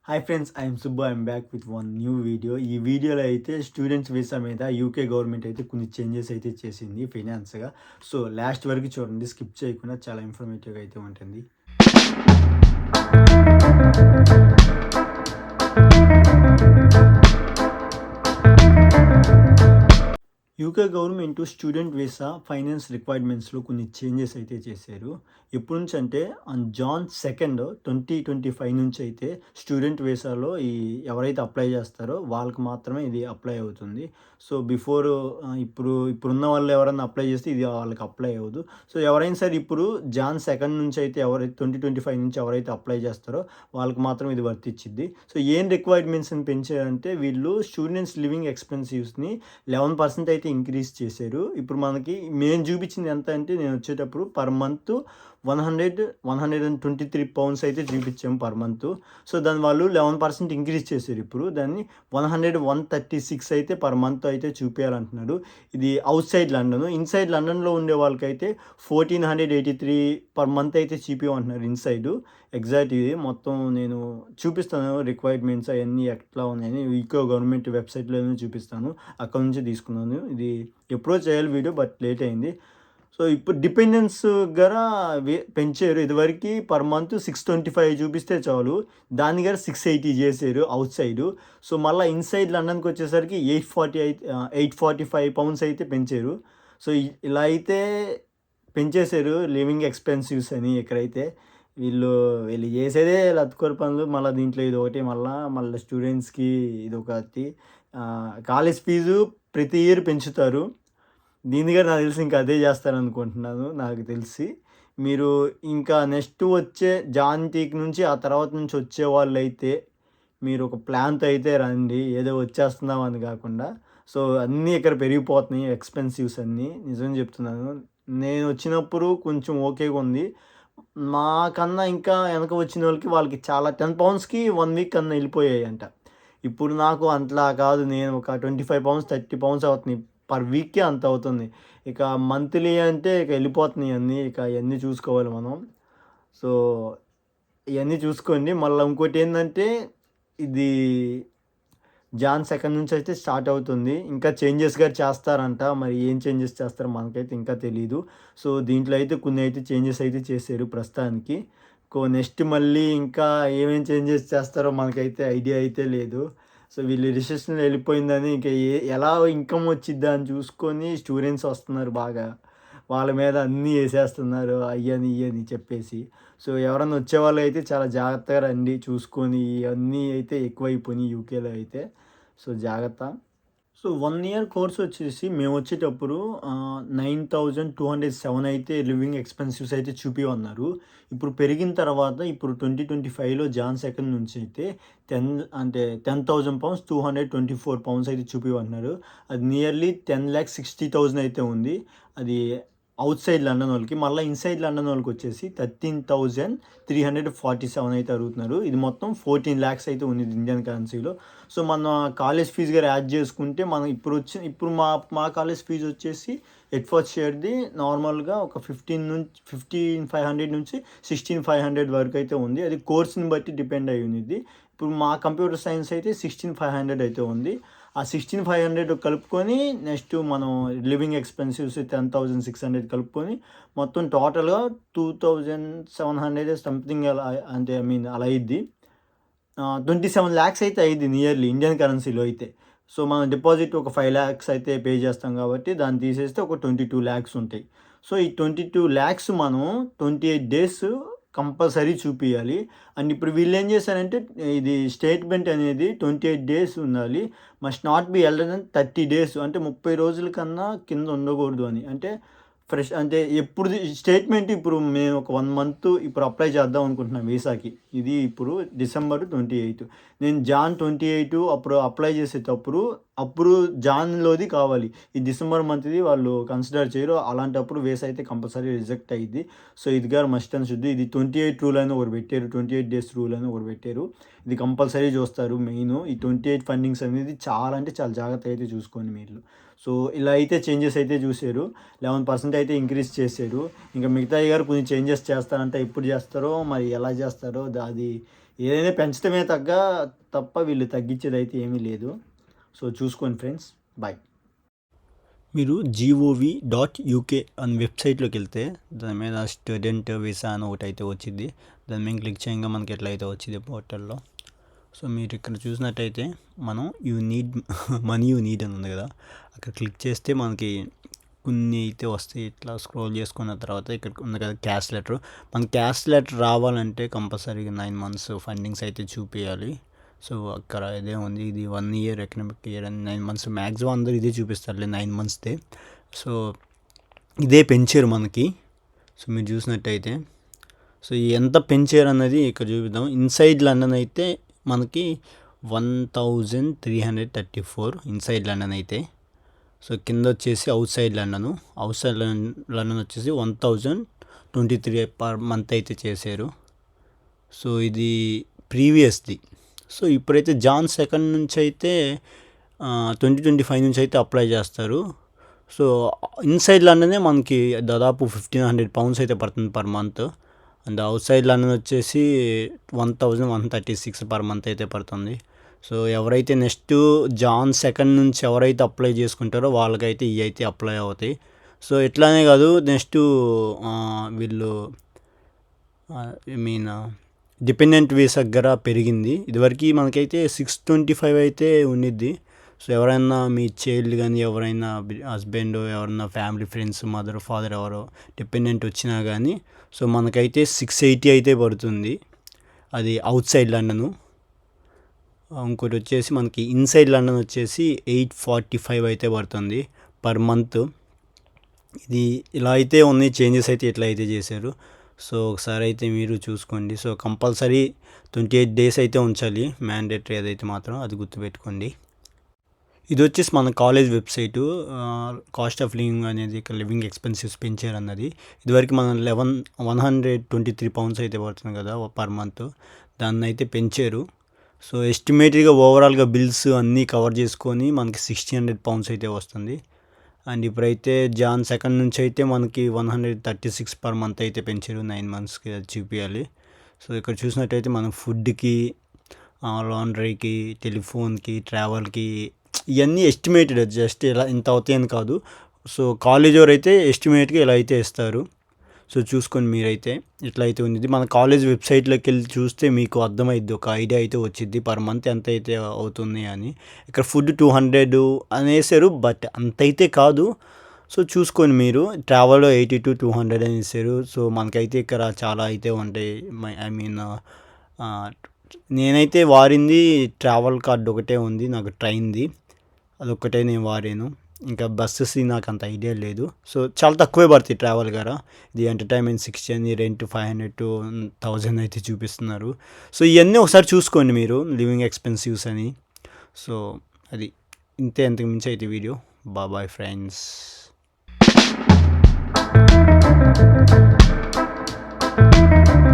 Hi friends, I'm Subbu. I'm back with one new video. ఈ వీడియోలో అయితే స్టూడెంట్స్ వీసా మీద యూకే గవర్నమెంట్ అయితే కొన్ని చేంజెస్ అయితే చేసింది ఫైనాన్స్గా. సో లాస్ట్ వరకు చూడండి, స్కిప్ చేయకుండా, చాలా ఇన్ఫర్మేటివ్గా అయితే ఉంటుంది. UK government student visa finance రిక్వైర్మెంట్స్లో కొన్ని చేంజెస్ అయితే చేశారు. ఎప్పటి నుంచి అంటే జాన్ 2 2025 నుంచి అయితే స్టూడెంట్ వీసాలో ఎవరైతే అప్లై చేస్తారో వాళ్ళకి మాత్రమే ఇది అప్లై అవుతుంది. సో బిఫోర్ ఇప్పుడున్న వాళ్ళు ఎవరైనా అప్లై చేస్తే ఇది వాళ్ళకి అప్లై అవ్వదు. సో ఎవరైనా సరే ఇప్పుడు జాన్ 2 నుంచి అయితే 2025 నుంచి ఎవరైతే అప్లై చేస్తారో వాళ్ళకి మాత్రం ఇది వర్తించిద్ది. సో ఏం రిక్వైర్మెంట్స్ని పెంచారంటే వీళ్ళు స్టూడెంట్స్ లివింగ్ ఎక్స్పెన్సివ్స్ని 11% అయితే ఇంక్రీజ్ చేశారు. ఇప్పుడు మనకి మేము చూపించింది ఎంత అంటే, నేను వచ్చేటప్పుడు పర్ మంత్ 123 పౌండ్స్ అయితే చూపించాము పర్ మంత్. సో దాని వాళ్ళు 11% ఇంక్రీజ్ చేశారు. ఇప్పుడు దాన్ని 136 అయితే పర్ మంత్ అయితే చూపించాలంటున్నారు. ఇది అవుట్ సైడ్ లండన్. ఇన్సైడ్ లండన్లో ఉండే వాళ్ళకైతే 1483 పర్ మంత్ అయితే చూపించమంటున్నారు ఇన్సైడ్. ఎగ్జాక్ట్ ఇది మొత్తం నేను చూపిస్తాను, రిక్వైర్మెంట్స్ అవన్నీ ఎట్లా ఉన్నాయని ఈకో గవర్నమెంట్ వెబ్సైట్లోనే చూపిస్తాను. అక్కడ నుంచి తీసుకున్నాను. ఇది ఎప్పుడో చేయాలి వీడియో, బట్ లేట్ అయింది. సో ఇప్పుడు డిపెండెన్స్ గర పెంచారు. ఇదివరకు పర్ మంత్ 625 చూపిస్తే చాలు, దాని గారు 680 చేశారు అవుట్ సైడ్. సో మళ్ళీ ఇన్సైడ్ లండన్కి వచ్చేసరికి 845 పౌండ్స్ అయితే పెంచారు. సో ఇలా అయితే పెంచేశారు లివింగ్ ఎక్స్పెన్సివ్స్ అని. ఇక్కడైతే వీళ్ళు చేసేదే లత్కోర్ పనులు. మళ్ళీ దీంట్లో ఇది ఒకటి, మళ్ళీ స్టూడెంట్స్కి ఇది ఒకటి. కాలేజ్ ఫీజు ప్రతి ఇయర్ పెంచుతారు. దీని గారు నాకు తెలిసి ఇంకా అదే చేస్తారనుకుంటున్నాను. నాకు తెలిసి మీరు ఇంకా నెక్స్ట్ వచ్చే జాన్టీకి నుంచి ఆ తర్వాత నుంచి వచ్చే వాళ్ళు అయితే మీరు ఒక ప్లాన్తో అయితే రండి, ఏదో వచ్చేస్తున్నాం అని కాకుండా. సో అన్నీ ఇక్కడ పెరిగిపోతున్నాయి ఎక్స్పెన్సివ్స్ అన్నీ, నిజం చెప్తున్నాను. నేను వచ్చినప్పుడు కొంచెం ఓకేగా ఉంది. మాకన్నా ఇంకా వెనక వచ్చిన వాళ్ళకి చాలా 10 పౌండ్స్కి 1 వీక్ కన్నా వెళ్ళిపోయాయి అంట. ఇప్పుడు నాకు అంతలా కాదు, నేను ఒక 25 పౌండ్స్ 30 పౌండ్స్ అవుతుంది పర్ వీక్కే అంత అవుతుంది. ఇక మంత్లీ అంటే ఇక వెళ్ళిపోతున్నాయి అన్నీ. ఇక ఇవన్నీ చూసుకోవాలి మనం. సో ఇవన్నీ చూసుకోండి. మళ్ళీ ఇంకోటి ఏంటంటే, ఇది జాన్ 2 నుంచి అయితే స్టార్ట్ అవుతుంది. ఇంకా చేంజెస్ గారు చేస్తారంట. మరి ఏం చేంజెస్ చేస్తారో మనకైతే ఇంకా తెలీదు. సో దీంట్లో అయితే కొన్ని అయితే చేంజెస్ అయితే చేశారు ప్రస్తుతానికి. నెక్స్ట్ మళ్ళీ ఇంకా ఏమేమి చేంజెస్ చేస్తారో మనకైతే ఐడియా అయితే లేదు. సో వీళ్ళు రిసెషన్ వెళ్ళిపోయిందని ఇంకా ఎలా ఇన్కమ్ వచ్చిద్దా అని చూసుకొని స్టూడెంట్స్ వస్తున్నారు బాగా. వాళ్ళ మీద అన్నీ వేసేస్తున్నారు, అయ్యని ఇయ్యని చెప్పేసి. సో ఎవరన్నా వచ్చేవాళ్ళు అయితే చాలా జాగ్రత్తగా రండి, చూసుకొని. ఇవన్నీ అయితే ఎక్కువైపోయినాయి యూకేలో అయితే. సో జాగ్రత్త. సో 1 ఇయర్ కోర్స్ వచ్చేసి మేము వచ్చేటప్పుడు 9207 అయితే లివింగ్ ఎక్స్పెన్సివ్స్ అయితే చూపిమన్నారు. ఇప్పుడు పెరిగిన తర్వాత ఇప్పుడు 2025లో జాన్ 2 నుంచి అయితే 10,000 పౌండ్స్ 224 పౌండ్స్ అయితే చూపిమన్నారు. అది నియర్లీ 10,60,000 అయితే ఉంది. అది అవుట్ సైడ్ లండన్ వాళ్ళకి. మళ్ళీ ఇన్సైడ్ లండన్ వాళ్ళకి వచ్చేసి 13,347 అయితే అడుగుతున్నారు. ఇది మొత్తం 14 lakhs అయితే ఉంది ఇండియన్ కరెన్సీలో. సో మన కాలేజ్ ఫీజు గారు యాడ్ చేసుకుంటే మనం ఇప్పుడు మా కాలేజ్ ఫీజు వచ్చేసి ఎట్ ఫస్ట్ ఇయర్ది నార్మల్గా ఒక 15,500 నుంచి 16,500 వరకు అయితే ఉంది. అది కోర్స్ని బట్టి డిపెండ్ అయ్యి ఉంది. ఇప్పుడు మా కంప్యూటర్ సైన్స్ అయితే 16,500 అయితే ఉంది. ఆ 16,500 కలుపుకొని నెక్స్ట్ మనం లివింగ్ ఎక్స్పెన్సివ్స్ 10,600 కలుపుకొని మొత్తం టోటల్గా 2,700 సంథింగ్ అలా, అంటే అలా అయ్యిద్ది. 27 lakhs అయితే అయ్యిద్ది నియర్లీ ఇండియన్ కరెన్సీలో అయితే. సో మనం డిపాజిట్ ఒక 5 lakhs అయితే పే చేస్తాం కాబట్టి దాన్ని తీసేస్తే ఒక 22 lakhs ఉంటాయి. సో ఈ 22 lakhs మనం 28 days కంపల్సరీ చూపించాలి. అండ్ ఇప్పుడు వీళ్ళు ఏం చేశారంటే, ఇది స్టేట్మెంట్ అనేది 28 days ఉండాలి. Must not be elder than 30 days, అంటే 30 రోజుల కన్నా కింద ఉండకూడదు అని. అంటే ఫ్రెష్ అంటే ఎప్పుడు స్టేట్మెంట్. ఇప్పుడు మేము ఒక 1 month ఇప్పుడు అప్లై చేద్దాం అనుకుంటున్నాం వీసాకి. ఇది ఇప్పుడు December 28. నేను జాన్ 28 అప్పుడు అప్లై చేసేటప్పుడు జాన్లోది కావాలి. ఈ డిసెంబర్ మంత్ది వాళ్ళు కన్సిడర్ చేయరు. అలాంటప్పుడు వీసా అయితే కంపల్సరీ రిజెక్ట్ అయ్యిద్ది. సో ఇది గారు మస్ట్ అండ్ షుడ్. ఇది 28 రూల్ అని ఒకటి పెట్టారు, 28 days రూల్ అని ఒకటి పెట్టారు. ఇది కంపల్సరీ చూస్తారు మెయిన్. ఈ 28 ఫండింగ్స్ అనేది చాలా అంటే చాలా జాగ్రత్తగా అయితే చూసుకోండి మీరు. సో ఇలా అయితే చేంజెస్ అయితే చూసారు. 11% అయితే ఇంక్రీజ్ చేశారు. ఇంకా మిగతా గారు కొన్ని చేంజెస్ చేస్తారంటే ఎప్పుడు చేస్తారో, మరి ఎలా చేస్తారో, అది ఏదైనా పెంచడమే తప్ప వీళ్ళు తగ్గించేది అయితే ఏమీ లేదు. సో చూసుకోండి ఫ్రెండ్స్. బాయ్. మీరు GOV.UK అని వెబ్సైట్లోకి వెళ్తే దాని మీద స్టూడెంట్ వీసా అని ఒకటి అయితే వచ్చింది. దాని మీద క్లిక్ చేయగా మనకి ఎట్లయితే వచ్చింది పోర్టల్లో. సో మీరు ఇక్కడ చూసినట్టయితే మనం మనీ యూ నీడ్ అని ఉంది కదా, అక్కడ క్లిక్ చేస్తే మనకి కొన్ని అయితే వస్తాయి. ఇట్లా స్క్రోల్ చేసుకున్న తర్వాత ఇక్కడ ఉంది కదా క్యాష్ లెటర్. మన క్యాష్ లెటర్ రావాలంటే కంపల్సరీగా 9 months ఫండింగ్స్ అయితే చూపించాలి. సో అక్కడ ఇదే ఉంది, ఇది 1 year ఎకనామిక్ ఇయర్ అని 9 months మ్యాక్సిమం అందరూ ఇదే చూపిస్తారులే 9 monthsదే. సో ఇదే పెంచారు మనకి. సో మీరు చూసినట్టయితే సో ఎంత పెంచారు అన్నది ఇక్కడ చూపిద్దాం. ఇన్సైడ్ లండన్ అయితే మనకి 1334 ఇన్సైడ్ లండన్ అయితే. సో కింద వచ్చేసి అవుట్ సైడ్ లండన్ వచ్చేసి 1023 per month అయితే చేశారు. సో ఇది ప్రీవియస్ది. సో ఇప్పుడైతే Jan 2 నుంచి అయితే 2025 నుంచి అయితే అప్లై చేస్తారు. సో ఇన్సైడ్ లండనే మనకి దాదాపు 1500 pounds అయితే పడుతుంది per month. And out side London వచ్చేసి 1136 per month అయితే పడుతుంది. సో ఎవరైతే నెక్స్ట్ Jan 2 నుంచి ఎవరైతే అప్లై చేసుకుంటారో వాళ్ళకైతే ఇవి అయితే అప్లై అవుతాయి. సో ఇట్లానే కాదు, నెక్స్ట్ వీళ్ళు డిపెండెంట్ వీసా దగ్గర పెరిగింది. ఇదివరకు మనకైతే 625 అయితే ఉండిద్ది. సో ఎవరైనా మీ చైల్డ్ కానీ ఎవరైనా హస్బెండ్ ఎవరైనా ఫ్యామిలీ ఫ్రెండ్స్ మదర్ ఫాదర్ ఎవరో డిపెండెంట్ వచ్చినా కానీ సో మనకైతే 680 అయితే పడుతుంది. అది అవుట్ సైడ్ లండను. ఇంకోటి వచ్చేసి మనకి ఇన్సైడ్ లండన్ వచ్చేసి 845 అయితే పడుతుంది పర్ మంత్. ఇది ఇలా అయితే ఉన్నాయి, చేంజెస్ అయితే ఇట్లా అయితే చేశారు. సో ఒకసారి అయితే మీరు చూసుకోండి. సో కంపల్సరీ 28 days అయితే ఉంచాలి మ్యాండేటరీ, అదైతే మాత్రం అది గుర్తుపెట్టుకోండి. ఇది వచ్చేసి మన college website. Cost of living అనేది ఇక్కడ లివింగ్ ఎక్స్పెన్సెస్ పెంచారు అన్నది. ఇదివరకు మనం 123 pounds అయితే పడుతుంది కదా పర్ మంత్, దాన్ని అయితే పెంచారు. సో ఎస్టిమేటెడ్గా ఓవరాల్గా బిల్స్ అన్నీ కవర్ చేసుకొని మనకి 1600 pounds అయితే వస్తుంది. అండ్ ఇప్పుడైతే Jan 2 నుంచి అయితే మనకి 136 per month అయితే పెంచారు. 9 monthsకి అది చూపించాలి. సో ఇక్కడ చూసినట్టయితే మనం ఫుడ్కి, లాండ్రీకి, టెలిఫోన్కి, ట్రావెల్కి ఇవన్నీ ఎస్టిమేటెడ్, జస్ట్ ఇలా ఇంత అవుతాయని కాదు. సో కాలేజ్ వారు అయితే ఎస్టిమేట్గా ఇలా అయితే ఇస్తారు. సో చూసుకొని మీరైతే ఇట్లా అయితే ఉంది. మన కాలేజ్ వెబ్సైట్లోకి వెళ్ళి చూస్తే మీకు అర్థమైద్ది, ఒక ఐడియా అయితే వచ్చింది పర్ మంత్ ఎంత అయితే అవుతుంది అని. ఇక్కడ ఫుడ్ 200 అనేసారు, బట్ అంత అయితే కాదు. సో చూసుకొని మీరు ట్రావెల్ 80 to 200 అని ఇస్తారు. సో మనకైతే ఇక్కడ చాలా అయితే ఉంటాయి. నేనైతే వాడింది ట్రావెల్ కార్డ్ ఒకటే ఉంది నాకు, ట్రైన్ది అదొక్కటే నేను వాడాను. ఇంకా బస్సెస్ నాకు అంత ఐడియా లేదు. సో చాలా తక్కువే పడుతుంది ట్రావెల్ గారా. ఇది ఎంటర్టైన్మెంట్ 60 అని, రెంట్ 500 to 1000 అయితే చూపిస్తున్నారు. సో ఇవన్నీ ఒకసారి చూసుకోండి మీరు, లివింగ్ ఎక్స్పెన్సివ్స్ అని. సో అది ఇంతే, అంతకు మించి అయితే వీడియో. Bye friends.